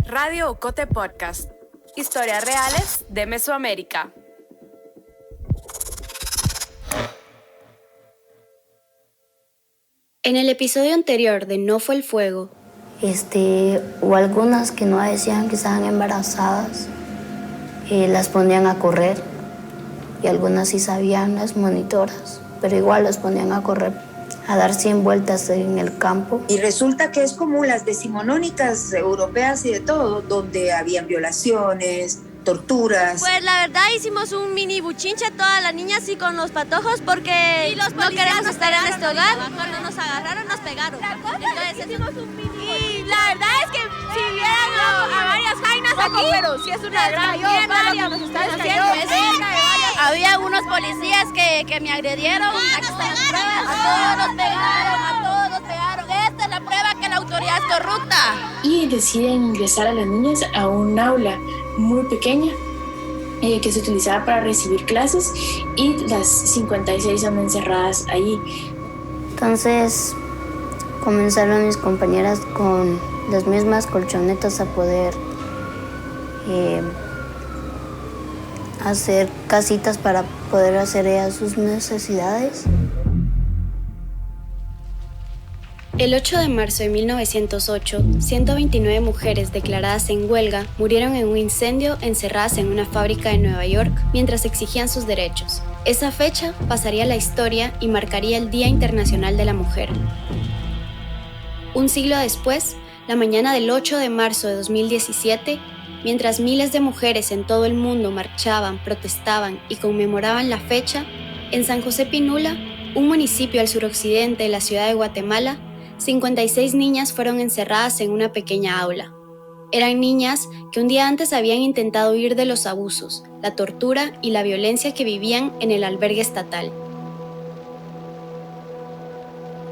Radio Ocote Podcast. Historias reales de Mesoamérica. En el episodio anterior de No fue el fuego, hubo algunas que no decían que estaban embarazadas, las ponían a correr, y algunas sí sabían, las monitoras, pero igual las ponían a correr, a dar 100 vueltas en el campo. Y resulta que es como las decimonónicas europeas y de todo, donde habían violaciones, torturas. Pues la verdad hicimos un mini buchinche todas las niñas y con los patojos porque no queremos estar en este hogar. Cuando nos agarraron nos pegaron. Entonces hicimos un mini. Y la verdad es que si vieran a varias jainas aquí, pero sí es una gran había unos policías que me agredieron. Aquí están las pruebas. A todos nos pegaron. Esta es la prueba que la autoridad es corrupta. Y deciden ingresar a las niñas a un aula muy pequeña que se utilizaba para recibir clases, y las 56 son encerradas ahí. Entonces comenzaron mis compañeras con las mismas colchonetas a poder hacer casitas para poder hacer ellas sus necesidades. El 8 de marzo de 1908, 129 mujeres declaradas en huelga murieron en un incendio encerradas en una fábrica de Nueva York mientras exigían sus derechos. Esa fecha pasaría a la historia y marcaría el Día Internacional de la Mujer. Un siglo después, la mañana del 8 de marzo de 2017, mientras miles de mujeres en todo el mundo marchaban, protestaban y conmemoraban la fecha, en San José Pinula, un municipio al suroccidente de la ciudad de Guatemala, 56 niñas fueron encerradas en una pequeña aula. Eran niñas que un día antes habían intentado huir de los abusos, la tortura y la violencia que vivían en el albergue estatal.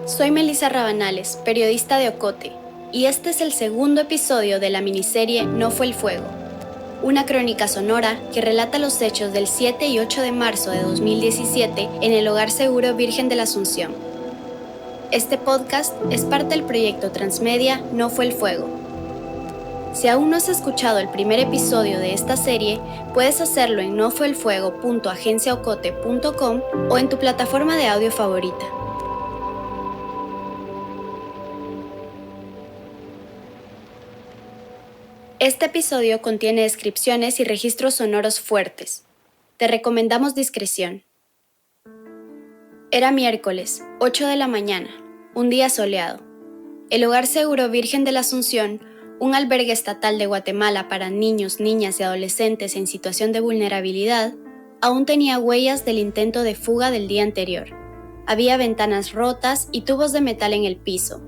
Soy Melissa Rabanales, periodista de Ocote, y este es el segundo episodio de la miniserie No fue el fuego, una crónica sonora que relata los hechos del 7 y 8 de marzo de 2017 en el Hogar Seguro Virgen de la Asunción. Este podcast es parte del proyecto Transmedia No fue el fuego. Si aún no has escuchado el primer episodio de esta serie, puedes hacerlo en nofuelfuego.agenciaocote.com o en tu plataforma de audio favorita. Este episodio contiene descripciones y registros sonoros fuertes. Te recomendamos discreción. Era miércoles, 8 de la mañana, un día soleado. El Hogar Seguro Virgen de la Asunción, un albergue estatal de Guatemala para niños, niñas y adolescentes en situación de vulnerabilidad, aún tenía huellas del intento de fuga del día anterior. Había ventanas rotas y tubos de metal en el piso.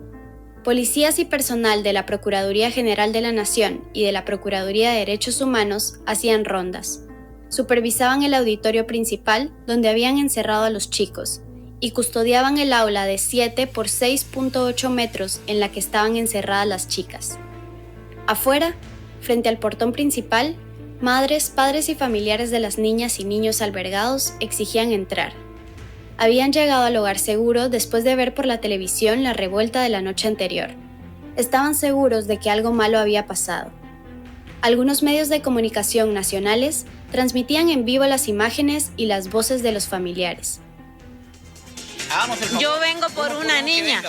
Policías y personal de la Procuraduría General de la Nación y de la Procuraduría de Derechos Humanos hacían rondas. Supervisaban el auditorio principal donde habían encerrado a los chicos y custodiaban el aula de 7 por 6.8 metros en la que estaban encerradas las chicas. Afuera, frente al portón principal, madres, padres y familiares de las niñas y niños albergados exigían entrar. Habían llegado al Hogar Seguro después de ver por la televisión la revuelta de la noche anterior. Estaban seguros de que algo malo había pasado. Algunos medios de comunicación nacionales transmitían en vivo las imágenes y las voces de los familiares. Yo vengo por una niña,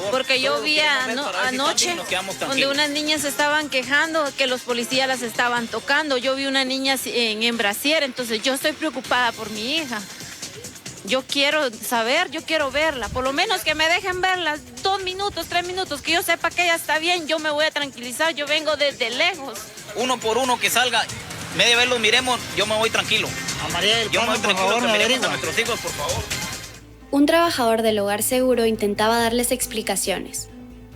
porque yo vi anoche donde unas niñas estaban quejando que los policías las estaban tocando. Yo vi una niña en brasier, entonces yo estoy preocupada por mi hija. Yo quiero saber, yo quiero verla, por lo menos que me dejen verla 2 minutos, 3 minutos, que yo sepa que ella está bien, yo me voy a tranquilizar, yo vengo desde lejos. Uno por uno que salga, en vez de verlo, miremos, yo me voy tranquilo. A María del Yo me voy tranquilo, favor, que miremos averigua. a nuestros hijos, por favor. Un trabajador del Hogar Seguro intentaba darles explicaciones.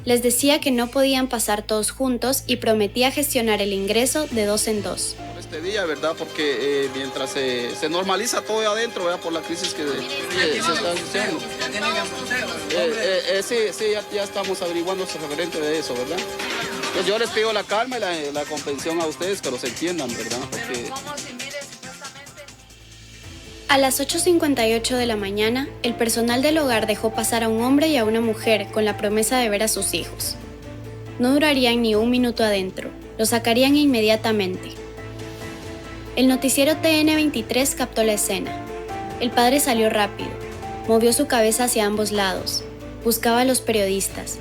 Les decía que no podían pasar todos juntos y prometía gestionar el ingreso de 2 en 2. Este día, ¿verdad? Porque mientras se normaliza todo adentro, ¿verdad? Por la crisis que se está sucediendo. Sí, ya estamos averiguando referente de eso, ¿verdad? Pues yo les pido la calma y la comprensión a ustedes, que los entiendan, ¿verdad? Porque... A las 8:58 de la mañana, el personal del hogar dejó pasar a un hombre y a una mujer con la promesa de ver a sus hijos. No durarían ni un minuto adentro. Lo sacarían inmediatamente. El noticiero TN23 captó la escena. El padre salió rápido, movió su cabeza hacia ambos lados, buscaba a los periodistas.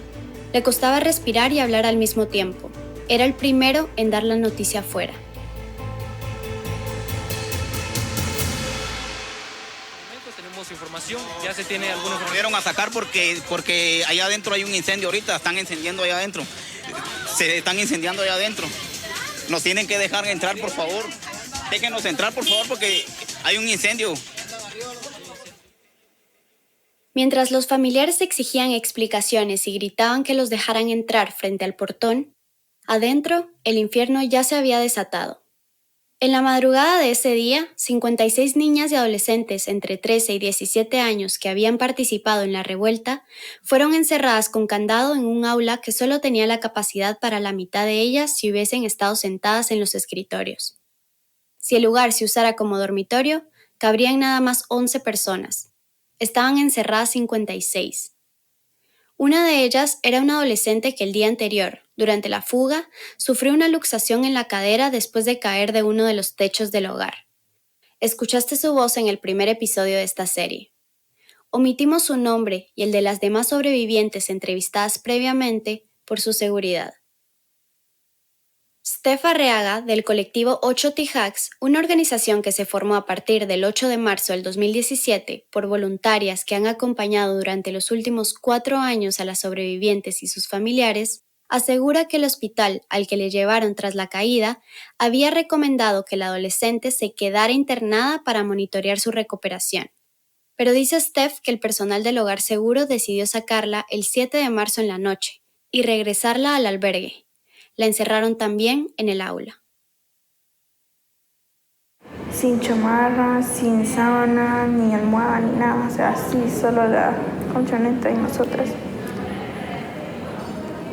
Le costaba respirar y hablar al mismo tiempo. Era el primero en dar la noticia afuera. Tenemos información, ya se tiene alguna información. Volvieron a sacar porque allá adentro hay un incendio ahorita, están encendiendo allá adentro. Se están incendiando allá adentro. Nos tienen que dejar entrar, por favor. Déjenos entrar, por favor, porque hay un incendio. Mientras los familiares exigían explicaciones y gritaban que los dejaran entrar frente al portón, adentro el infierno ya se había desatado. En la madrugada de ese día, 56 niñas y adolescentes entre 13 y 17 años que habían participado en la revuelta fueron encerradas con candado en un aula que solo tenía la capacidad para la mitad de ellas si hubiesen estado sentadas en los escritorios. Si el lugar se usara como dormitorio, cabrían nada más 11 personas. Estaban encerradas 56. Una de ellas era una adolescente que el día anterior, durante la fuga, sufrió una luxación en la cadera después de caer de uno de los techos del hogar. Escuchaste su voz en el primer episodio de esta serie. Omitimos su nombre y el de las demás sobrevivientes entrevistadas previamente por su seguridad. Steph Arreaga, del colectivo 8 Tijacs, una organización que se formó a partir del 8 de marzo del 2017 por voluntarias que han acompañado durante los últimos 4 años a las sobrevivientes y sus familiares, asegura que el hospital al que le llevaron tras la caída había recomendado que la adolescente se quedara internada para monitorear su recuperación. Pero dice Steph que el personal del hogar seguro decidió sacarla el 7 de marzo en la noche y regresarla al albergue. La encerraron también en el aula. Sin chamarra, sin sábana, ni almohada, ni nada. O sea, así, solo la colchoneta y nosotras.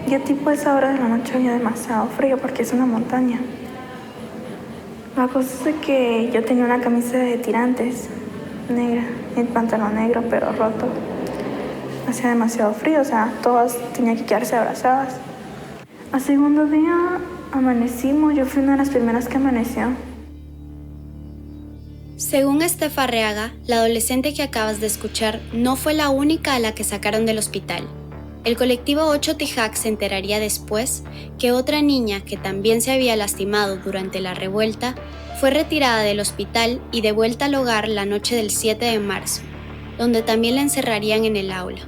Ya tipo esa hora de la noche había demasiado frío porque es una montaña. La cosa es que yo tenía una camisa de tirantes negra, el pantalón negro pero roto. Hacía demasiado frío, o sea, todas tenían que quedarse abrazadas. Al segundo día amanecimos, yo fui una de las primeras que amaneció. Según Steph Arreaga, la adolescente que acabas de escuchar no fue la única a la que sacaron del hospital. El colectivo 8 Tijacs se enteraría después que otra niña que también se había lastimado durante la revuelta fue retirada del hospital y devuelta al hogar la noche del 7 de marzo, donde también la encerrarían en el aula.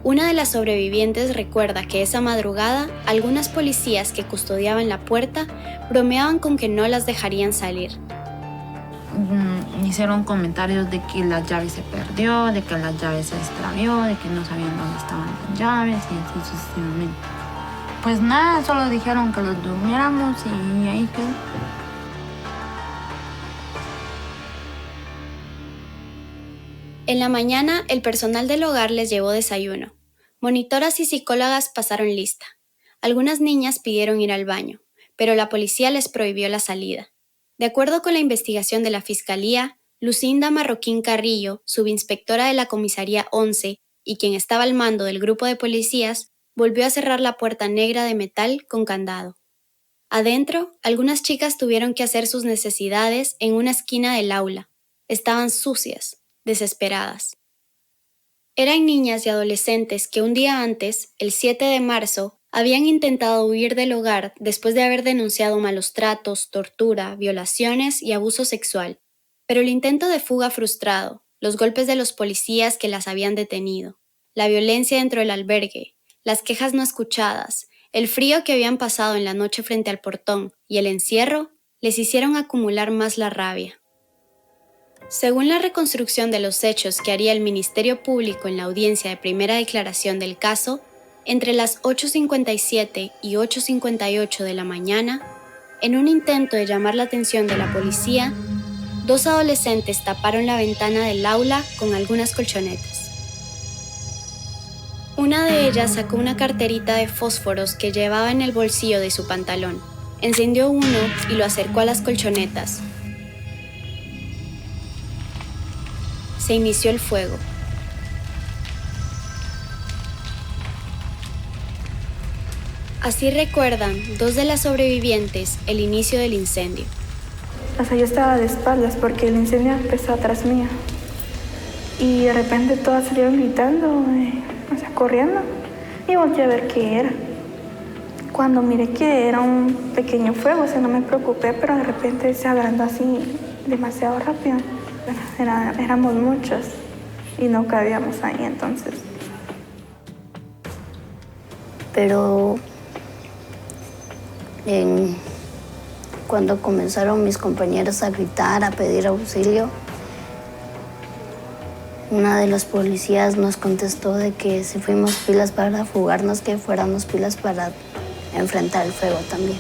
Una de las sobrevivientes recuerda que esa madrugada algunas policías que custodiaban la puerta bromeaban con que no las dejarían salir. Hicieron comentarios de que la llave se perdió, de que la llave se extravió, de que no sabían dónde estaban las llaves y así sucesivamente. Pues nada, solo dijeron que los durmiéramos y ahí quedó. En la mañana, el personal del hogar les llevó desayuno. Monitoras y psicólogas pasaron lista. Algunas niñas pidieron ir al baño, pero la policía les prohibió la salida. De acuerdo con la investigación de la Fiscalía, Lucinda Marroquín Carrillo, subinspectora de la Comisaría 11 y quien estaba al mando del grupo de policías, volvió a cerrar la puerta negra de metal con candado. Adentro, algunas chicas tuvieron que hacer sus necesidades en una esquina del aula. Estaban sucias, desesperadas. Eran niñas y adolescentes que un día antes, el 7 de marzo, habían intentado huir del hogar después de haber denunciado malos tratos, tortura, violaciones y abuso sexual. Pero el intento de fuga frustrado, los golpes de los policías que las habían detenido, la violencia dentro del albergue, las quejas no escuchadas, el frío que habían pasado en la noche frente al portón y el encierro les hicieron acumular más la rabia. Según la reconstrucción de los hechos que haría el Ministerio Público en la audiencia de primera declaración del caso, entre las 8:57 y 8:58 de la mañana, en un intento de llamar la atención de la policía, 2 adolescentes taparon la ventana del aula con algunas colchonetas. Una de ellas sacó una carterita de fósforos que llevaba en el bolsillo de su pantalón, encendió uno y lo acercó a las colchonetas. Se inició el fuego. Así recuerdan 2 de las sobrevivientes el inicio del incendio. O sea, yo estaba de espaldas porque el incendio empezó atrás mía. Y de repente todas salieron gritando, corriendo. Y volteé a ver qué era. Cuando miré que era un pequeño fuego, no me preocupé, pero de repente se agrandó así demasiado rápido. Éramos muchos y no cabíamos ahí entonces. Pero cuando comenzaron mis compañeros a gritar, a pedir auxilio, una de los policías nos contestó de que si fuimos pilas para fugarnos, que fuéramos pilas para enfrentar el fuego también.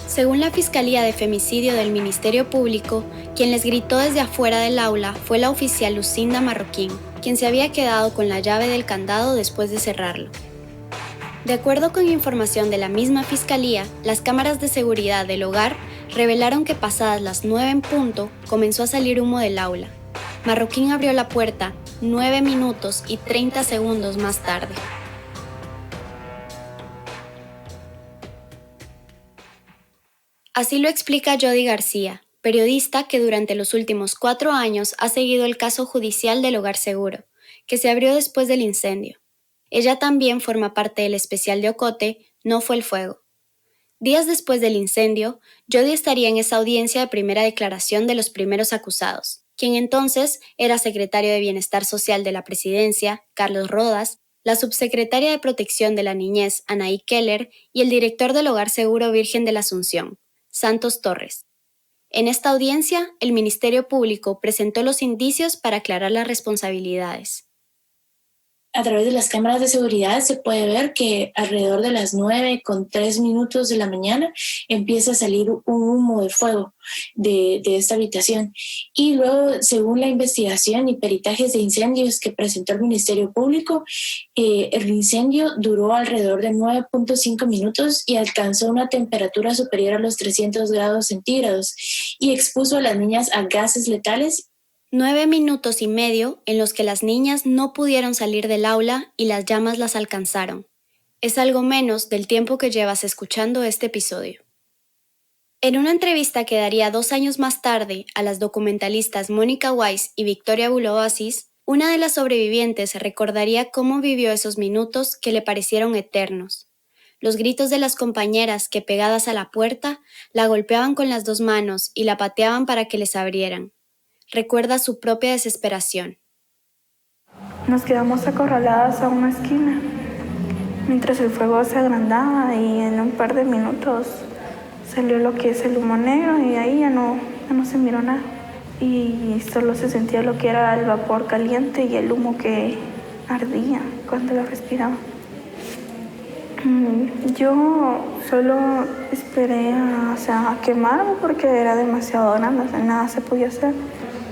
Según la Fiscalía de Femicidio del Ministerio Público, quien les gritó desde afuera del aula fue la oficial Lucinda Marroquín, quien se había quedado con la llave del candado después de cerrarlo. De acuerdo con información de la misma Fiscalía, las cámaras de seguridad del hogar revelaron que pasadas las 9 en punto comenzó a salir humo del aula. Marroquín abrió la puerta 9 minutos y 30 segundos más tarde. Así lo explica Jody García, periodista que durante los últimos 4 años ha seguido el caso judicial del Hogar Seguro, que se abrió después del incendio. Ella también forma parte del especial de Ocote, No fue el fuego. Días después del incendio, Jody estaría en esa audiencia de primera declaración de los primeros acusados, quien entonces era secretario de Bienestar Social de la Presidencia, Carlos Rodas, la subsecretaria de Protección de la Niñez, Anaí Keller, y el director del Hogar Seguro Virgen de la Asunción, Santos Torres. En esta audiencia, el Ministerio Público presentó los indicios para aclarar las responsabilidades. A través de las cámaras de seguridad se puede ver que alrededor de las 9:03 de la mañana empieza a salir un humo de fuego de esta habitación. Y luego, según la investigación y peritajes de incendios que presentó el Ministerio Público, el incendio duró alrededor de 9.5 minutos y alcanzó una temperatura superior a los 300 grados centígrados y expuso a las niñas a gases letales. 9 minutos y medio en los que las niñas no pudieron salir del aula y las llamas las alcanzaron. Es algo menos del tiempo que llevas escuchando este episodio. En una entrevista que daría 2 años más tarde a las documentalistas Mónica Weiss y Victoria Buloasis, una de las sobrevivientes recordaría cómo vivió esos minutos que le parecieron eternos. Los gritos de las compañeras que, pegadas a la puerta, la golpeaban con las 2 manos y la pateaban para que les abrieran. Recuerda su propia desesperación. Nos quedamos acorraladas a una esquina, mientras el fuego se agrandaba y en un par de minutos salió lo que es el humo negro y ahí ya no se miró nada. Y solo se sentía lo que era el vapor caliente y el humo que ardía cuando lo respiraba. Yo solo esperé a quemarme porque era demasiado grande, nada se podía hacer.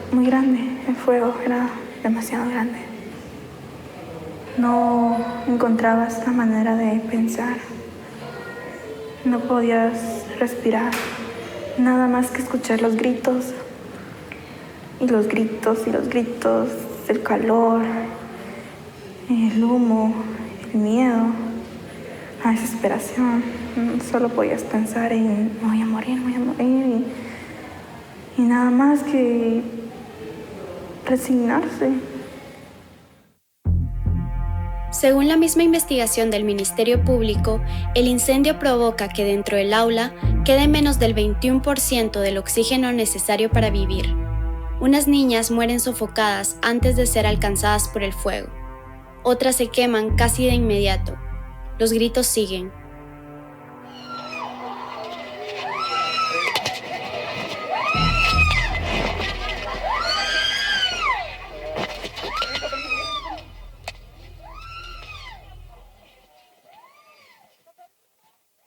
Muy grande, el fuego era demasiado grande. No encontrabas la manera de pensar. No podías respirar. Nada más que escuchar los gritos. Y los gritos y los gritos, el calor, el humo, el miedo, la desesperación. Solo podías pensar en voy a morir. Y nada más que resignarse. Según la misma investigación del Ministerio Público, el incendio provoca que dentro del aula quede menos del 21% del oxígeno necesario para vivir. Unas niñas mueren sofocadas antes de ser alcanzadas por el fuego. Otras se queman casi de inmediato. Los gritos siguen.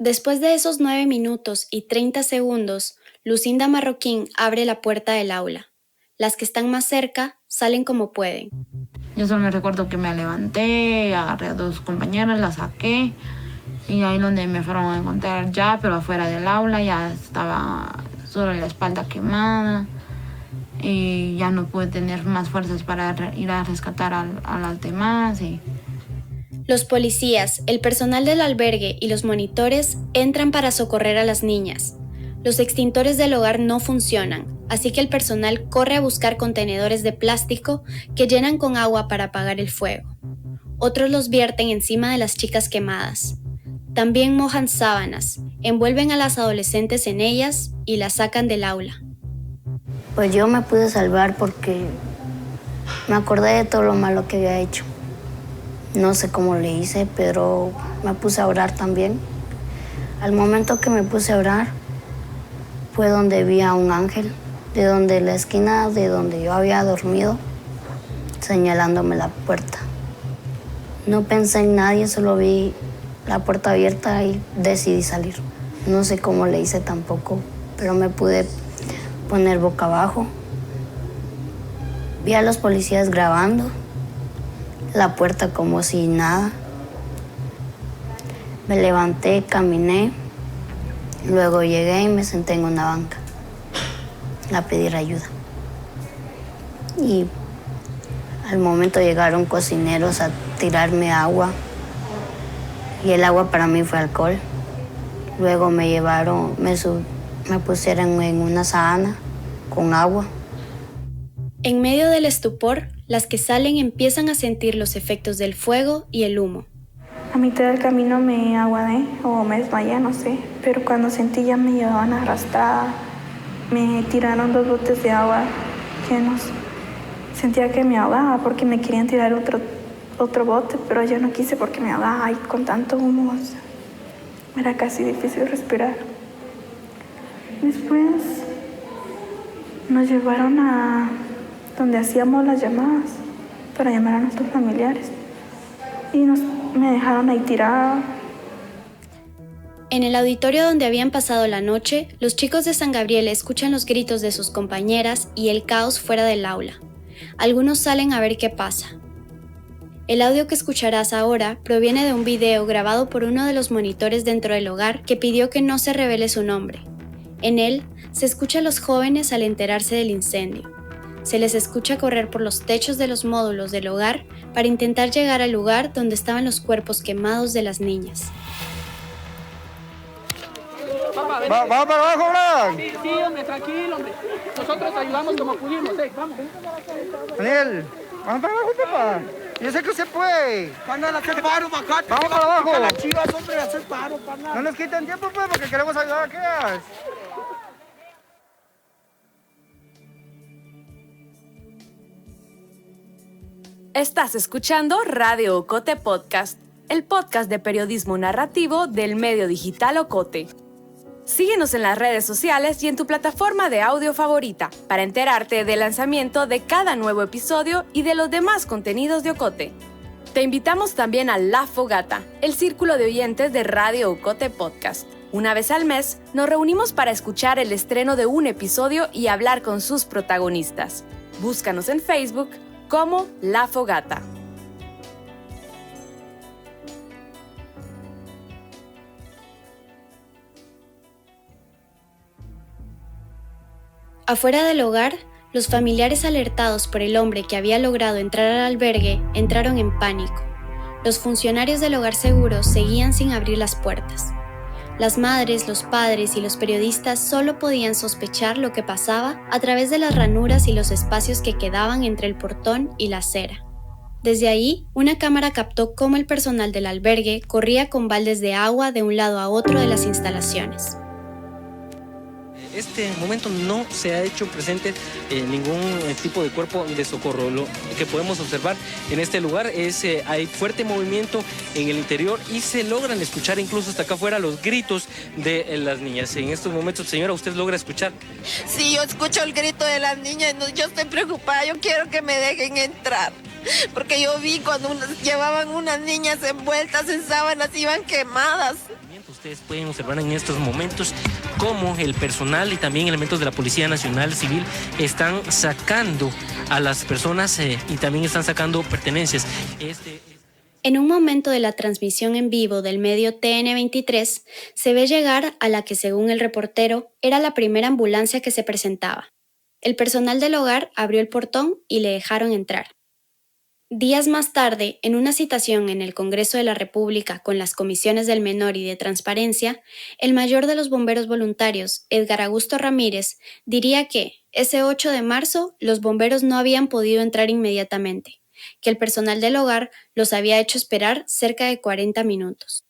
Después de esos 9 minutos y 30 segundos, Lucinda Marroquín abre la puerta del aula. Las que están más cerca salen como pueden. Yo solo me recuerdo que me levanté, agarré a 2 compañeras, las saqué y ahí donde me fueron a encontrar ya, pero afuera del aula ya estaba solo la espalda quemada y ya no pude tener más fuerzas para ir a rescatar a las demás. Los policías, el personal del albergue y los monitores entran para socorrer a las niñas. Los extintores del hogar no funcionan, así que el personal corre a buscar contenedores de plástico que llenan con agua para apagar el fuego. Otros los vierten encima de las chicas quemadas. También mojan sábanas, envuelven a las adolescentes en ellas y las sacan del aula. Pues yo me pude salvar porque me acordé de todo lo malo que había hecho. No sé cómo le hice, pero me puse a orar también. Al momento que me puse a orar, fue donde vi a un ángel, de donde la esquina de donde yo había dormido, señalándome la puerta. No pensé en nadie, solo vi la puerta abierta y decidí salir. No sé cómo le hice tampoco, pero me pude poner boca abajo. Vi a los policías grabando la puerta como si nada. Me levanté, caminé, luego llegué y me senté en una banca a pedir ayuda. Y al momento llegaron cocineros a tirarme agua y el agua para mí fue alcohol. Luego me llevaron, me pusieron en una sábana con agua. En medio del estupor, las que salen empiezan a sentir los efectos del fuego y el humo. A mitad del camino me aguadé o me desmayé, no sé, pero cuando sentí ya me llevaban arrastrada. Me tiraron 2 botes de agua llenos. Sentía que me ahogaba porque me querían tirar otro bote, pero yo no quise porque me ahogaba y con tanto humo era casi difícil respirar. Después nos llevaron a donde hacíamos las llamadas para llamar a nuestros familiares y me dejaron ahí tirada. En el auditorio donde habían pasado la noche, los chicos de San Gabriel escuchan los gritos de sus compañeras y el caos fuera del aula. Algunos salen a ver qué pasa. El audio que escucharás ahora proviene de un video grabado por uno de los monitores dentro del hogar que pidió que no se revele su nombre. En él se escucha a los jóvenes al enterarse del incendio. Se les escucha correr por los techos de los módulos del hogar para intentar llegar al lugar donde estaban los cuerpos quemados de las niñas. ¿Vamos para abajo, Bran? Sí, hombre, tranquilo, hombre. Nosotros ayudamos como pudimos, vamos. Daniel, vamos para abajo, papá. Yo sé que se puede. Van a hacer paro, Macate. Vamos para abajo. Las chivas, hombre, a hacer paro, pana. No nos quiten tiempo, pues, porque queremos ayudar a aquellas. Estás escuchando Radio Ocote Podcast, el podcast de periodismo narrativo del medio digital Ocote. Síguenos en las redes sociales y en tu plataforma de audio favorita para enterarte del lanzamiento de cada nuevo episodio y de los demás contenidos de Ocote. Te invitamos también a La Fogata, el círculo de oyentes de Radio Ocote Podcast. Una vez al mes, nos reunimos para escuchar el estreno de un episodio y hablar con sus protagonistas. Búscanos en Facebook como La Fogata. Afuera del hogar, los familiares alertados por el hombre que había logrado entrar al albergue entraron en pánico. Los funcionarios del hogar seguro seguían sin abrir las puertas. Las madres, los padres y los periodistas solo podían sospechar lo que pasaba a través de las ranuras y los espacios que quedaban entre el portón y la acera. Desde ahí, una cámara captó cómo el personal del albergue corría con baldes de agua de un lado a otro de las instalaciones. Este momento no se ha hecho presente ningún tipo de cuerpo de socorro. Lo que podemos observar en este lugar es hay fuerte movimiento en el interior y se logran escuchar incluso hasta acá afuera los gritos de las niñas. En estos momentos, señora, ¿usted logra escuchar? Sí, yo escucho el grito de las niñas, yo estoy preocupada, yo quiero que me dejen entrar. Porque yo vi cuando llevaban unas niñas envueltas en sábanas, iban quemadas. Ustedes pueden observar en estos momentos cómo el personal y también elementos de la Policía Nacional Civil están sacando a las personas y también están sacando pertenencias. En un momento de la transmisión en vivo del medio TN23, se ve llegar a la que, según el reportero, era la primera ambulancia que se presentaba. El personal del hogar abrió el portón y le dejaron entrar. Días más tarde, en una citación en el Congreso de la República con las comisiones del Menor y de Transparencia, el mayor de los bomberos voluntarios, Edgar Augusto Ramírez, diría que ese 8 de marzo los bomberos no habían podido entrar inmediatamente, que el personal del hogar los había hecho esperar cerca de 40 minutos.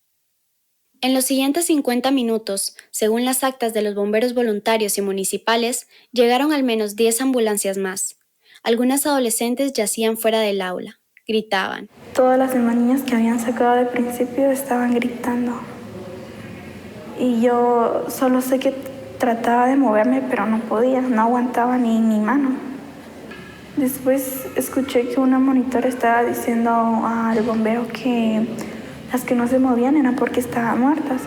En los siguientes 50 minutos, según las actas de los bomberos voluntarios y municipales, llegaron al menos 10 ambulancias más. Algunas adolescentes yacían fuera del aula, gritaban. Todas las demás niñas que habían sacado de principio estaban gritando. Y yo solo sé que trataba de moverme, pero no podía, no aguantaba ni mi mano. Después escuché que una monitora estaba diciendo al bombero que las que no se movían eran porque estaban muertas.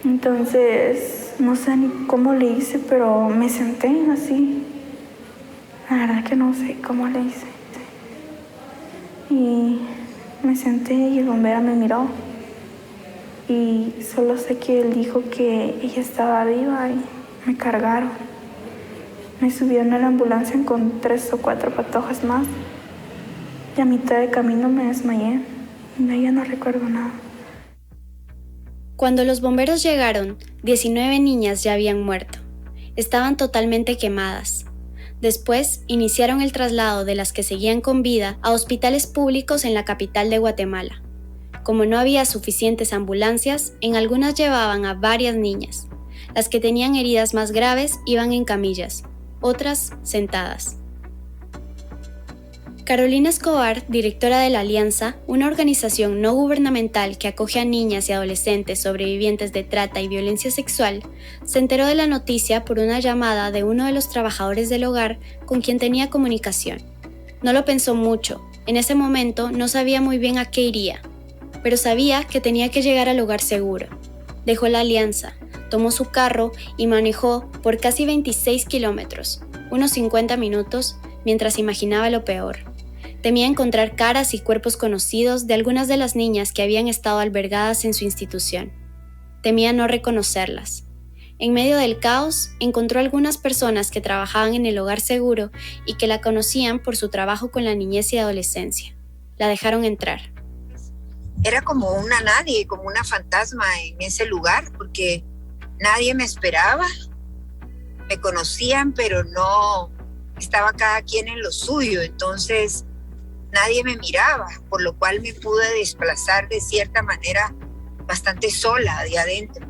Entonces, no sé ni cómo le hice, pero me senté así. La verdad que no sé cómo le hice. Y me senté y el bombero me miró. Y solo sé que él dijo que ella estaba viva y me cargaron. Me subieron a la ambulancia con 3 o 4 patojas más. Y a mitad de camino me desmayé. Y de ella no recuerdo nada. Cuando los bomberos llegaron, 19 niñas ya habían muerto. Estaban totalmente quemadas. Después, iniciaron el traslado de las que seguían con vida a hospitales públicos en la capital de Guatemala. Como no había suficientes ambulancias, en algunas llevaban a varias niñas. Las que tenían heridas más graves iban en camillas, otras sentadas. Carolina Escobar, directora de la Alianza, una organización no gubernamental que acoge a niñas y adolescentes sobrevivientes de trata y violencia sexual, se enteró de la noticia por una llamada de uno de los trabajadores del hogar con quien tenía comunicación. No lo pensó mucho, en ese momento no sabía muy bien a qué iría, pero sabía que tenía que llegar al lugar seguro. Dejó la Alianza, tomó su carro y manejó por casi 26 kilómetros, unos 50 minutos, mientras imaginaba lo peor. Temía encontrar caras y cuerpos conocidos de algunas de las niñas que habían estado albergadas en su institución. Temía no reconocerlas. En medio del caos, encontró algunas personas que trabajaban en el hogar seguro y que la conocían por su trabajo con la niñez y adolescencia. La dejaron entrar. Era como una nadie, como una fantasma en ese lugar, porque nadie me esperaba. Me conocían, pero no estaba cada quien en lo suyo, entonces nadie me miraba, por lo cual me pude desplazar de cierta manera bastante sola de adentro.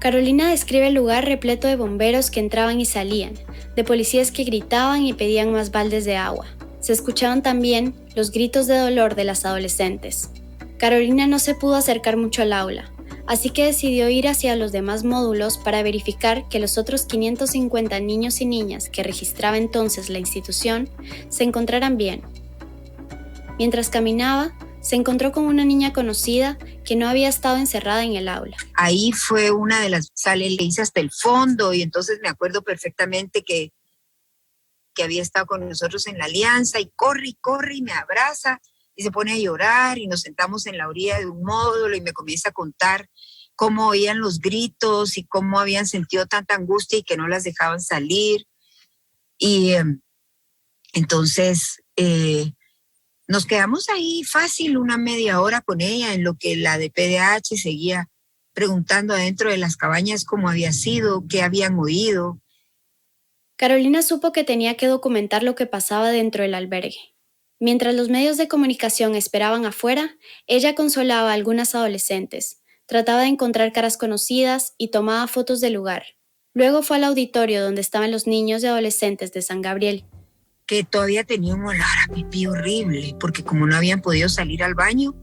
Carolina describe el lugar repleto de bomberos que entraban y salían, de policías que gritaban y pedían más baldes de agua. Se escuchaban también los gritos de dolor de las adolescentes. Carolina no se pudo acercar mucho al aula, así que decidió ir hacia los demás módulos para verificar que los otros 550 niños y niñas que registraba entonces la institución se encontraran bien. Mientras caminaba, se encontró con una niña conocida que no había estado encerrada en el aula. Ahí fue una de las sales, le hice hasta el fondo y entonces me acuerdo perfectamente que había estado con nosotros en la Alianza y corre y me abraza y se pone a llorar y nos sentamos en la orilla de un módulo y me comienza a contar cómo oían los gritos y cómo habían sentido tanta angustia y que no las dejaban salir. Y entonces nos quedamos ahí fácil una media hora con ella en lo que la de PDH seguía preguntando adentro de las cabañas cómo había sido, qué habían oído. Carolina supo que tenía que documentar lo que pasaba dentro del albergue. Mientras los medios de comunicación esperaban afuera, ella consolaba a algunas adolescentes, trataba de encontrar caras conocidas y tomaba fotos del lugar. Luego fue al auditorio donde estaban los niños y adolescentes de San Gabriel. Que todavía tenía un olor a pipí horrible, porque como no habían podido salir al baño,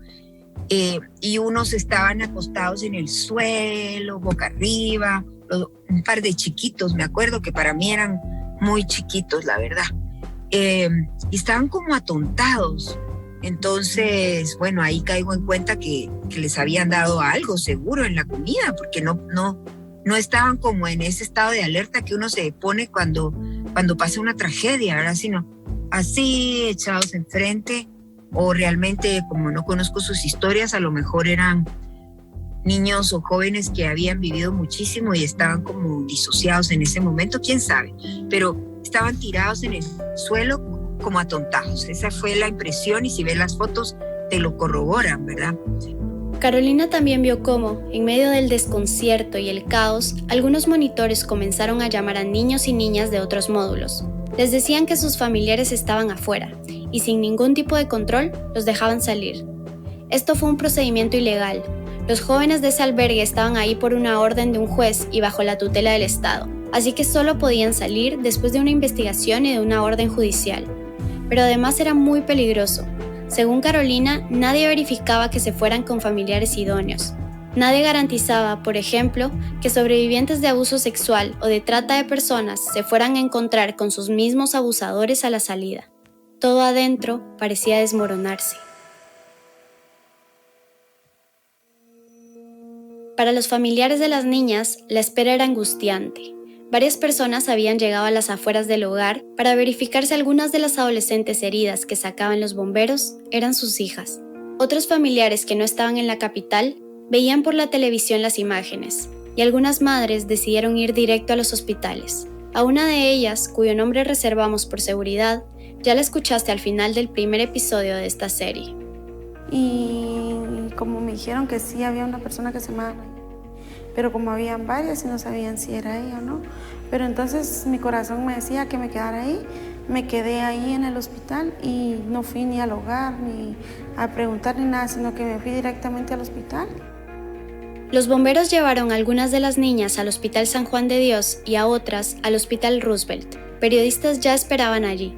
y unos estaban acostados en el suelo, boca arriba, un par de chiquitos, me acuerdo que para mí eran muy chiquitos, la verdad, y estaban como atontados. Entonces, bueno, ahí caigo en cuenta que les habían dado algo seguro en la comida, porque no estaban como en ese estado de alerta que uno se pone cuando pasa una tragedia, ¿verdad? Sino así, echados enfrente, o realmente, como no conozco sus historias, a lo mejor eran niños o jóvenes que habían vivido muchísimo y estaban como disociados en ese momento, quién sabe, pero estaban tirados en el suelo como atontados. Esa fue la impresión y si ves las fotos te lo corroboran, ¿verdad? Carolina también vio cómo, en medio del desconcierto y el caos, algunos monitores comenzaron a llamar a niños y niñas de otros módulos. Les decían que sus familiares estaban afuera y sin ningún tipo de control los dejaban salir. Esto fue un procedimiento ilegal. Los jóvenes de ese albergue estaban ahí por una orden de un juez y bajo la tutela del Estado, así que solo podían salir después de una investigación y de una orden judicial. Pero además era muy peligroso. Según Carolina, nadie verificaba que se fueran con familiares idóneos. Nadie garantizaba, por ejemplo, que sobrevivientes de abuso sexual o de trata de personas se fueran a encontrar con sus mismos abusadores a la salida. Todo adentro parecía desmoronarse. Para los familiares de las niñas, la espera era angustiante. Varias personas habían llegado a las afueras del hogar para verificar si algunas de las adolescentes heridas que sacaban los bomberos eran sus hijas. Otros familiares que no estaban en la capital veían por la televisión las imágenes, y algunas madres decidieron ir directo a los hospitales. A una de ellas, cuyo nombre reservamos por seguridad, ya la escuchaste al final del primer episodio de esta serie. Y como me dijeron que sí había una persona que se llamaba, pero como habían varias y no sabían si era ella o no. Pero entonces mi corazón me decía que me quedara ahí. Me quedé ahí en el hospital y no fui ni al hogar, ni a preguntar ni nada, sino que me fui directamente al hospital. Los bomberos llevaron a algunas de las niñas al Hospital San Juan de Dios y a otras al Hospital Roosevelt. Periodistas ya esperaban allí.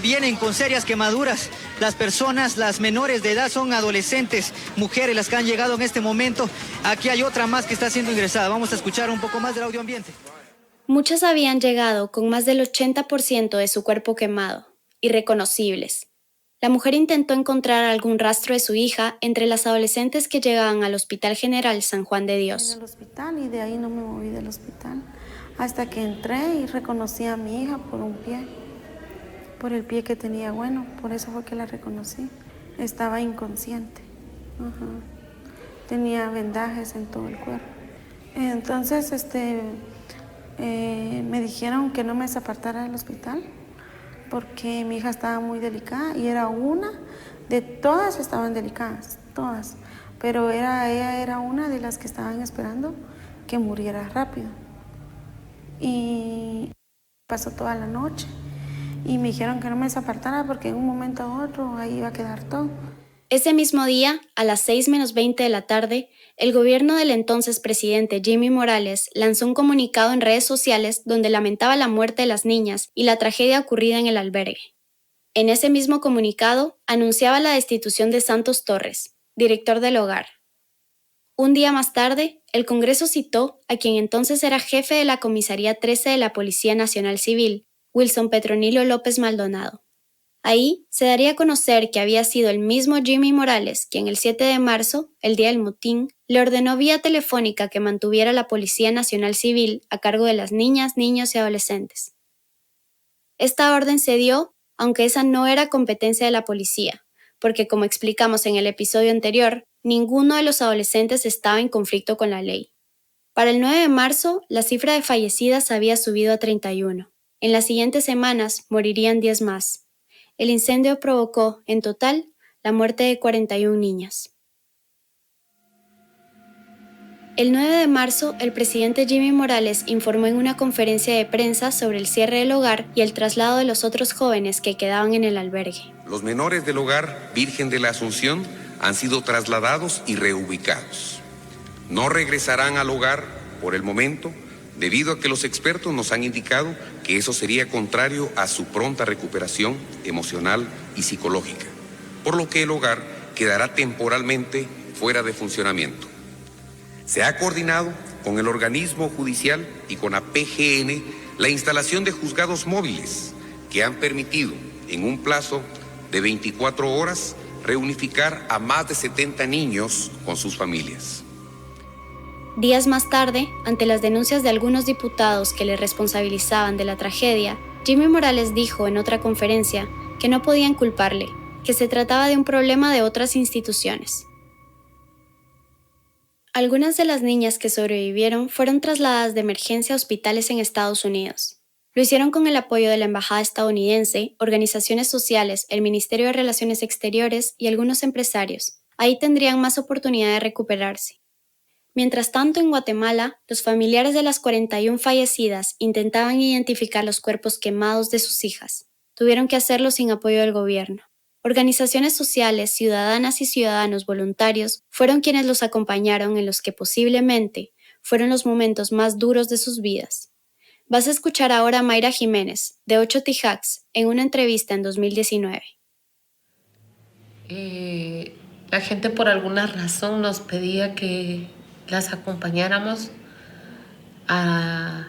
Vienen con serias quemaduras. Las personas, las menores de edad, son adolescentes, mujeres las que han llegado en este momento. Aquí hay otra más que está siendo ingresada. Vamos a escuchar un poco más del audio ambiente. Muchas habían llegado con más del 80% de su cuerpo quemado, irreconocibles. La mujer intentó encontrar algún rastro de su hija entre las adolescentes que llegaban al Hospital General San Juan de Dios. En el hospital, y de ahí no me moví del hospital hasta que entré y reconocí a mi hija por un pie. Por el pie que tenía, bueno, por eso fue que la reconocí. Estaba inconsciente. Tenía vendajes en todo el cuerpo. Entonces, me dijeron que no me desapartara del hospital porque mi hija estaba muy delicada y era una de todas, estaban delicadas, todas. Pero ella era una de las que estaban esperando que muriera rápido. Y pasó toda la noche. Y me dijeron que no me desapartara porque en un momento u otro ahí iba a quedar todo. Ese mismo día, a las 6:20 de la tarde, el gobierno del entonces presidente Jimmy Morales lanzó un comunicado en redes sociales donde lamentaba la muerte de las niñas y la tragedia ocurrida en el albergue. En ese mismo comunicado, anunciaba la destitución de Santos Torres, director del hogar. Un día más tarde, el Congreso citó a quien entonces era jefe de la Comisaría 13 de la Policía Nacional Civil, Wilson Petronilo López Maldonado. Ahí se daría a conocer que había sido el mismo Jimmy Morales quien el 7 de marzo, el día del motín, le ordenó vía telefónica que mantuviera la Policía Nacional Civil a cargo de las niñas, niños y adolescentes. Esta orden se dio, aunque esa no era competencia de la policía, porque como explicamos en el episodio anterior, ninguno de los adolescentes estaba en conflicto con la ley. Para el 9 de marzo, la cifra de fallecidas había subido a 31. En las siguientes semanas morirían 10 más. El incendio provocó, en total, la muerte de 41 niñas. El 9 de marzo, el presidente Jimmy Morales informó en una conferencia de prensa sobre el cierre del hogar y el traslado de los otros jóvenes que quedaban en el albergue. Los menores del hogar Virgen de la Asunción han sido trasladados y reubicados. No regresarán al hogar por el momento, debido a que los expertos nos han indicado que eso sería contrario a su pronta recuperación emocional y psicológica, por lo que el hogar quedará temporalmente fuera de funcionamiento. Se ha coordinado con el organismo judicial y con la PGN la instalación de juzgados móviles que han permitido, en un plazo de 24 horas, reunificar a más de 70 niños con sus familias. Días más tarde, ante las denuncias de algunos diputados que le responsabilizaban de la tragedia, Jimmy Morales dijo en otra conferencia que no podían culparle, que se trataba de un problema de otras instituciones. Algunas de las niñas que sobrevivieron fueron trasladadas de emergencia a hospitales en Estados Unidos. Lo hicieron con el apoyo de la Embajada estadounidense, organizaciones sociales, el Ministerio de Relaciones Exteriores y algunos empresarios. Ahí tendrían más oportunidad de recuperarse. Mientras tanto, en Guatemala, los familiares de las 41 fallecidas intentaban identificar los cuerpos quemados de sus hijas. Tuvieron que hacerlo sin apoyo del gobierno. Organizaciones sociales, ciudadanas y ciudadanos voluntarios fueron quienes los acompañaron en los que posiblemente fueron los momentos más duros de sus vidas. Vas a escuchar ahora a Mayra Jiménez, de 8 Tijacs, en una entrevista en 2019. La gente por alguna razón nos pedía que las acompañáramos a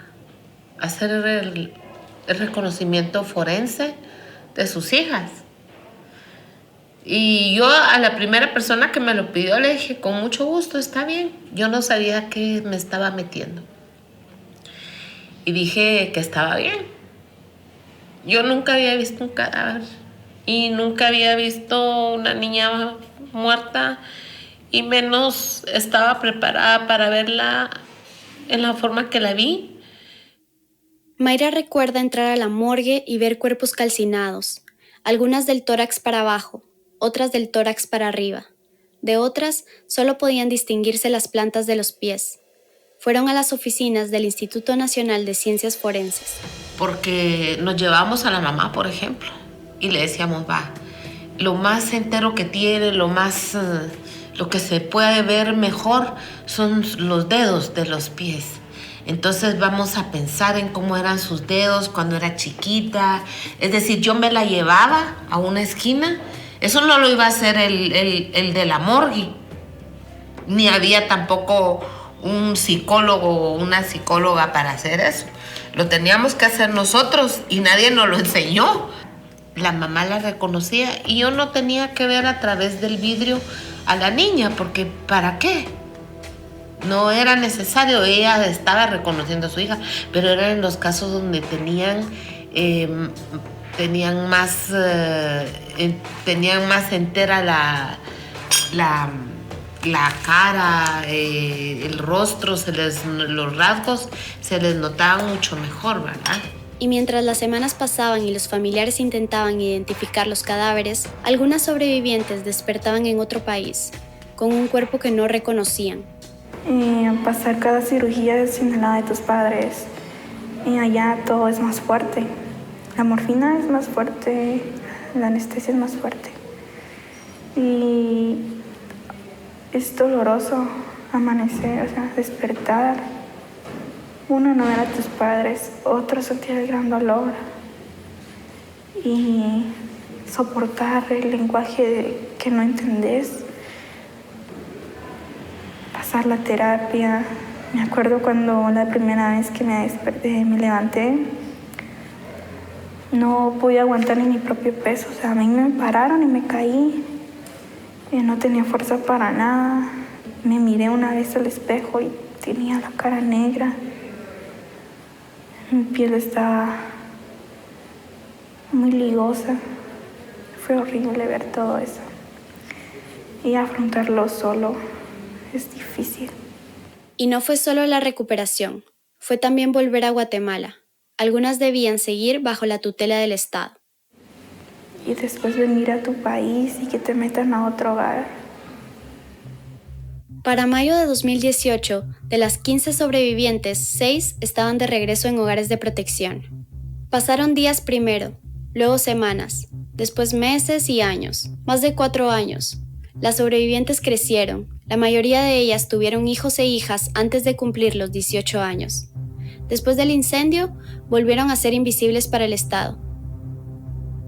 hacer el reconocimiento forense de sus hijas. Y yo a la primera persona que me lo pidió le dije, con mucho gusto, está bien. Yo no sabía qué me estaba metiendo. Y dije que estaba bien. Yo nunca había visto un cadáver y nunca había visto una niña muerta y menos estaba preparada para verla en la forma que la vi. Mayra recuerda entrar a la morgue y ver cuerpos calcinados, algunas del tórax para abajo, otras del tórax para arriba. De otras, solo podían distinguirse las plantas de los pies. Fueron a las oficinas del Instituto Nacional de Ciencias Forenses. Porque nos llevamos a la mamá, por ejemplo, y le decíamos, va, lo más entero que tiene, lo que se puede ver mejor son los dedos de los pies. Entonces vamos a pensar en cómo eran sus dedos cuando era chiquita. Es decir, yo me la llevaba a una esquina. Eso no lo iba a hacer el de la morgue. Ni había tampoco un psicólogo o una psicóloga para hacer eso. Lo teníamos que hacer nosotros y nadie nos lo enseñó. La mamá la reconocía y yo no tenía que ver a través del vidrio a la niña, porque ¿para qué? No era necesario, ella estaba reconociendo a su hija, pero eran en los casos donde tenían más entera la cara, el rostro, los rasgos se les notaban mucho mejor, ¿verdad? Y mientras las semanas pasaban y los familiares intentaban identificar los cadáveres, algunas sobrevivientes despertaban en otro país, con un cuerpo que no reconocían. Pasar cada cirugía sin la de tus padres, y allá todo es más fuerte. La morfina es más fuerte, la anestesia es más fuerte. Y es doloroso amanecer, despertar. Uno no ver a tus padres, otro sentir el gran dolor. Y soportar el lenguaje que no entendés. Pasar la terapia. Me acuerdo cuando la primera vez que me desperté, me levanté, no pude aguantar ni mi propio peso. A mí me pararon y me caí. No tenía fuerza para nada. Me miré una vez al espejo y tenía la cara negra. Mi piel estaba muy ligosa. Fue horrible ver todo eso. Y afrontarlo solo es difícil. Y no fue solo la recuperación, fue también volver a Guatemala. Algunas debían seguir bajo la tutela del Estado. Y después venir a tu país y que te metan a otro hogar. Para mayo de 2018, de las 15 sobrevivientes, 6 estaban de regreso en hogares de protección. Pasaron días primero, luego semanas, después meses y años, más de 4 años. Las sobrevivientes crecieron, la mayoría de ellas tuvieron hijos e hijas antes de cumplir los 18 años. Después del incendio, volvieron a ser invisibles para el Estado.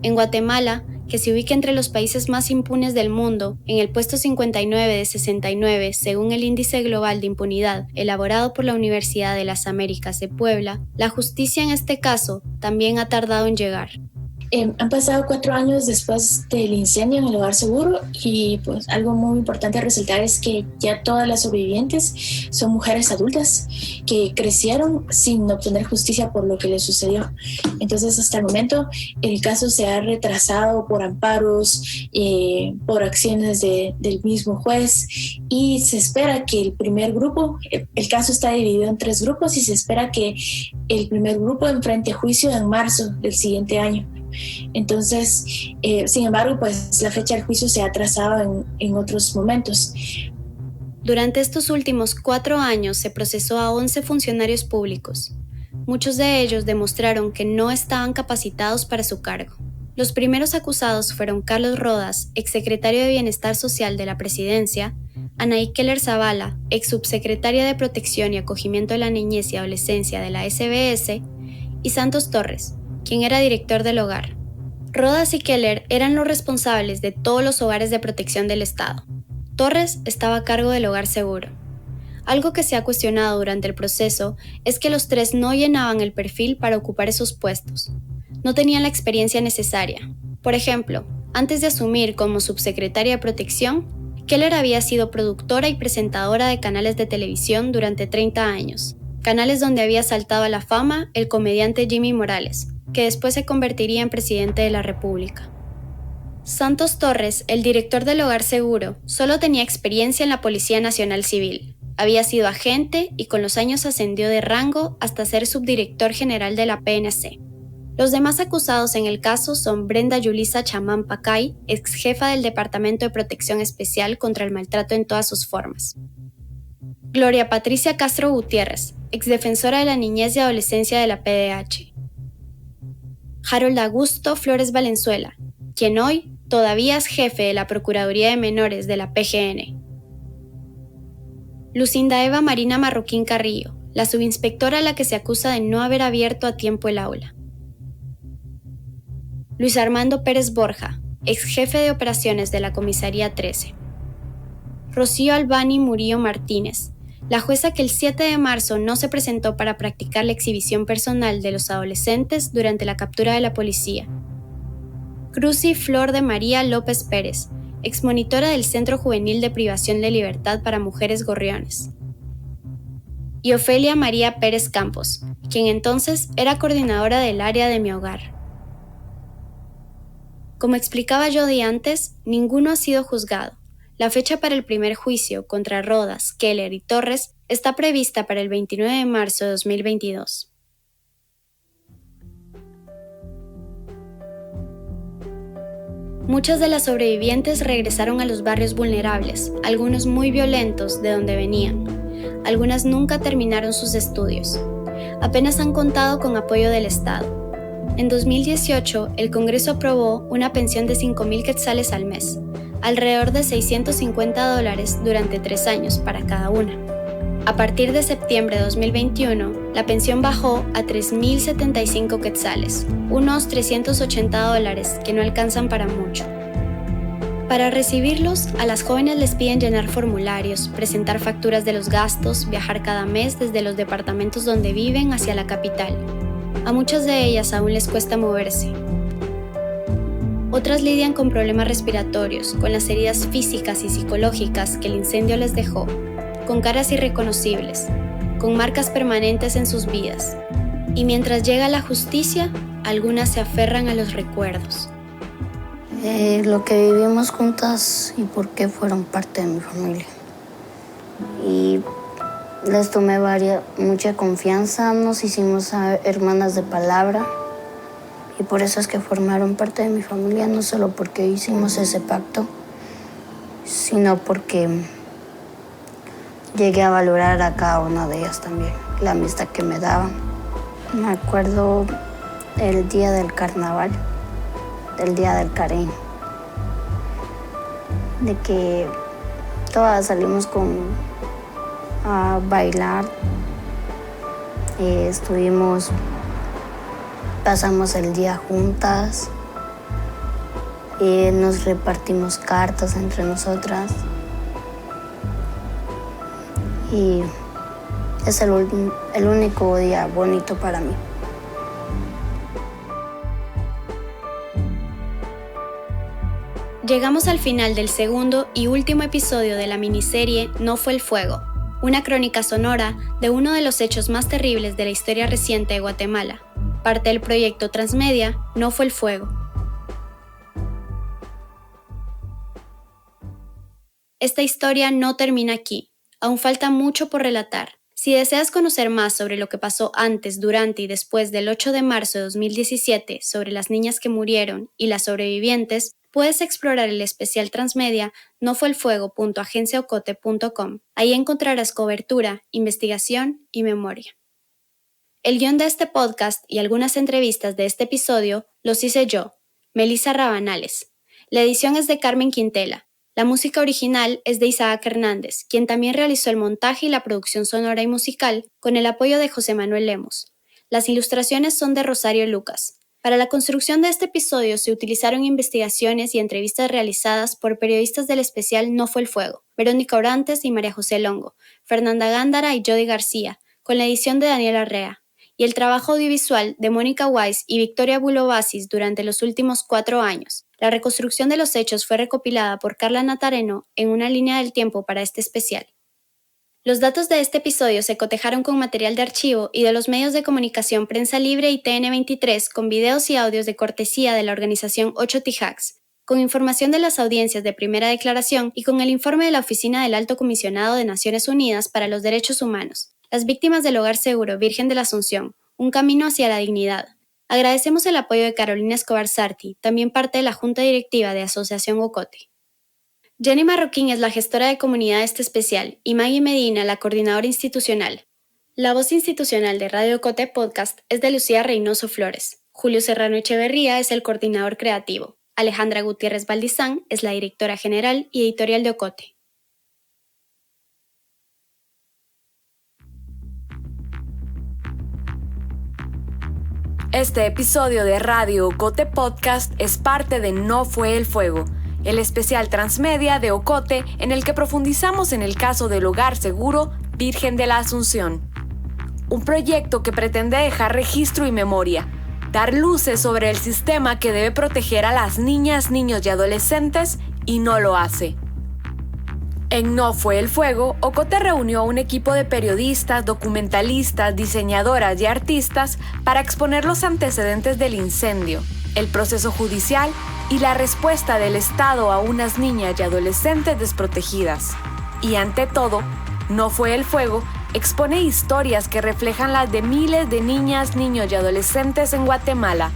En Guatemala, que se ubica entre los países más impunes del mundo, en el puesto 59 de 69 según el Índice Global de Impunidad elaborado por la Universidad de las Américas de Puebla, la justicia en este caso también ha tardado en llegar. Han pasado 4 años después del incendio en el Hogar Seguro y pues algo muy importante a resaltar es que ya todas las sobrevivientes son mujeres adultas que crecieron sin obtener justicia por lo que les sucedió. Entonces hasta el momento el caso se ha retrasado por amparos, por acciones del mismo juez y se espera que el primer grupo, el caso está dividido en 3 grupos y se espera que el primer grupo enfrente juicio en marzo del siguiente año. Entonces, sin embargo, pues la fecha del juicio se ha atrasado en otros momentos. Durante estos últimos 4 años se procesó a 11 funcionarios públicos. Muchos de ellos demostraron que no estaban capacitados para su cargo. Los primeros acusados fueron Carlos Rodas, exsecretario de Bienestar Social de la Presidencia, Anaí Keller Zavala, exsubsecretaria de Protección y Acogimiento de la Niñez y Adolescencia de la SBS, y Santos Torres, quien era director del hogar. Rodas y Keller eran los responsables de todos los hogares de protección del Estado. Torres estaba a cargo del Hogar Seguro. Algo que se ha cuestionado durante el proceso es que los 3 no llenaban el perfil para ocupar esos puestos. No tenían la experiencia necesaria. Por ejemplo, antes de asumir como subsecretaria de Protección, Keller había sido productora y presentadora de canales de televisión durante 30 años, canales donde había saltado a la fama el comediante Jimmy Morales, que después se convertiría en presidente de la República. Santos Torres, el director del Hogar Seguro, solo tenía experiencia en la Policía Nacional Civil. Había sido agente y con los años ascendió de rango hasta ser subdirector general de la PNC. Los demás acusados en el caso son Brenda Yulisa Chamán Pacay, ex jefa del Departamento de Protección Especial contra el Maltrato en todas sus formas. Gloria Patricia Castro Gutiérrez, exdefensora de la Niñez y Adolescencia de la PDH. Harold Augusto Flores Valenzuela, quien hoy todavía es jefe de la Procuraduría de Menores de la PGN. Lucinda Eva Marina Marroquín Carrillo, la subinspectora a la que se acusa de no haber abierto a tiempo el aula. Luis Armando Pérez Borja, ex jefe de operaciones de la Comisaría 13. Rocío Albani Murillo Martínez, la jueza que el 7 de marzo no se presentó para practicar la exhibición personal de los adolescentes durante la captura de la policía. Cruci Flor de María López Pérez, exmonitora del Centro Juvenil de Privación de Libertad para Mujeres Gorriones. Y Ofelia María Pérez Campos, quien entonces era coordinadora del área de Mi Hogar. Como explicaba Jody antes, ninguno ha sido juzgado. La fecha para el primer juicio contra Rodas, Keller y Torres está prevista para el 29 de marzo de 2022. Muchas de las sobrevivientes regresaron a los barrios vulnerables, algunos muy violentos de donde venían. Algunas nunca terminaron sus estudios. Apenas han contado con apoyo del Estado. En 2018, el Congreso aprobó una pensión de 5,000 quetzales al mes, alrededor de $650 durante 3 años para cada una. A partir de septiembre de 2021, la pensión bajó a 3,075 quetzales, unos $380 que no alcanzan para mucho. Para recibirlos, a las jóvenes les piden llenar formularios, presentar facturas de los gastos, viajar cada mes desde los departamentos donde viven hacia la capital. A muchas de ellas aún les cuesta moverse. Otras lidian con problemas respiratorios, con las heridas físicas y psicológicas que el incendio les dejó, con caras irreconocibles, con marcas permanentes en sus vidas. Y mientras llega la justicia, algunas se aferran a los recuerdos. Lo que vivimos juntas y por qué fueron parte de mi familia. Y les tomé mucha confianza, nos hicimos hermanas de palabra y por eso es que formaron parte de mi familia, no solo porque hicimos ese pacto, sino porque llegué a valorar a cada una de ellas también, la amistad que me daban. Me acuerdo el día del carnaval, del día del Carén, de que todas salimos a bailar, pasamos el día juntas, nos repartimos cartas entre nosotras y es el único día bonito para mí. Llegamos al final del segundo y último episodio de la miniserie No fue el fuego, una crónica sonora de uno de los hechos más terribles de la historia reciente de Guatemala, parte del proyecto Transmedia No fue el fuego. Esta historia no termina aquí, aún falta mucho por relatar. Si deseas conocer más sobre lo que pasó antes, durante y después del 8 de marzo de 2017 sobre las niñas que murieron y las sobrevivientes, puedes explorar el especial Transmedia nofuelfuego.agenciaocote.com. Ahí encontrarás cobertura, investigación y memoria. El guión de este podcast y algunas entrevistas de este episodio los hice yo, Melissa Rabanales. La edición es de Carmen Quintela. La música original es de Isaac Hernández, quien también realizó el montaje y la producción sonora y musical con el apoyo de José Manuel Lemos. Las ilustraciones son de Rosario Lucas. Para la construcción de este episodio se utilizaron investigaciones y entrevistas realizadas por periodistas del especial No fue el fuego, Verónica Orantes y María José Longo, Fernanda Gándara y Jody García, con la edición de Daniel Arrea, y el trabajo audiovisual de Mónica Weiss y Victoria Bulobasis durante los últimos 4 años. La reconstrucción de los hechos fue recopilada por Carla Natareno en una línea del tiempo para este especial. Los datos de este episodio se cotejaron con material de archivo y de los medios de comunicación Prensa Libre y TN23 con videos y audios de cortesía de la organización 8 Tijacs, con información de las audiencias de primera declaración y con el informe de la Oficina del Alto Comisionado de Naciones Unidas para los Derechos Humanos, las víctimas del Hogar Seguro Virgen de la Asunción, un camino hacia la dignidad. Agradecemos el apoyo de Carolina Escobar Sarti, también parte de la Junta Directiva de Asociación Ocote. Jenny Marroquín es la gestora de comunidad de este especial y Maggie Medina la coordinadora institucional. La voz institucional de Radio Ocote Podcast es de Lucía Reynoso Flores. Julio Serrano Echeverría es el coordinador creativo. Alejandra Gutiérrez Valdizán es la directora general y editorial de Ocote. Este episodio de Radio Ocote Podcast es parte de No fue el fuego, el especial Transmedia de Ocote en el que profundizamos en el caso del Hogar Seguro Virgen de la Asunción. Un proyecto que pretende dejar registro y memoria, dar luces sobre el sistema que debe proteger a las niñas, niños y adolescentes y no lo hace. En No fue el fuego, Ocote reunió a un equipo de periodistas, documentalistas, diseñadoras y artistas para exponer los antecedentes del incendio, el proceso judicial y la respuesta del Estado a unas niñas y adolescentes desprotegidas. Y ante todo, No fue el fuego expone historias que reflejan las de miles de niñas, niños y adolescentes en Guatemala.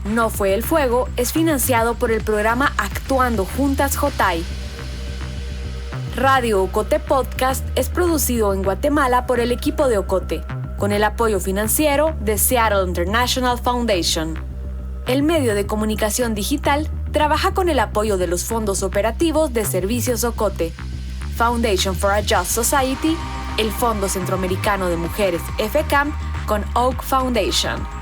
No fue el fuego es financiado por el programa Actuando Juntas JOTAI. Radio Ocote Podcast es producido en Guatemala por el equipo de Ocote, con el apoyo financiero de Seattle International Foundation. El medio de comunicación digital trabaja con el apoyo de los fondos operativos de Servicios Ocote, Foundation for a Just Society, el Fondo Centroamericano de Mujeres FCAM con Oak Foundation.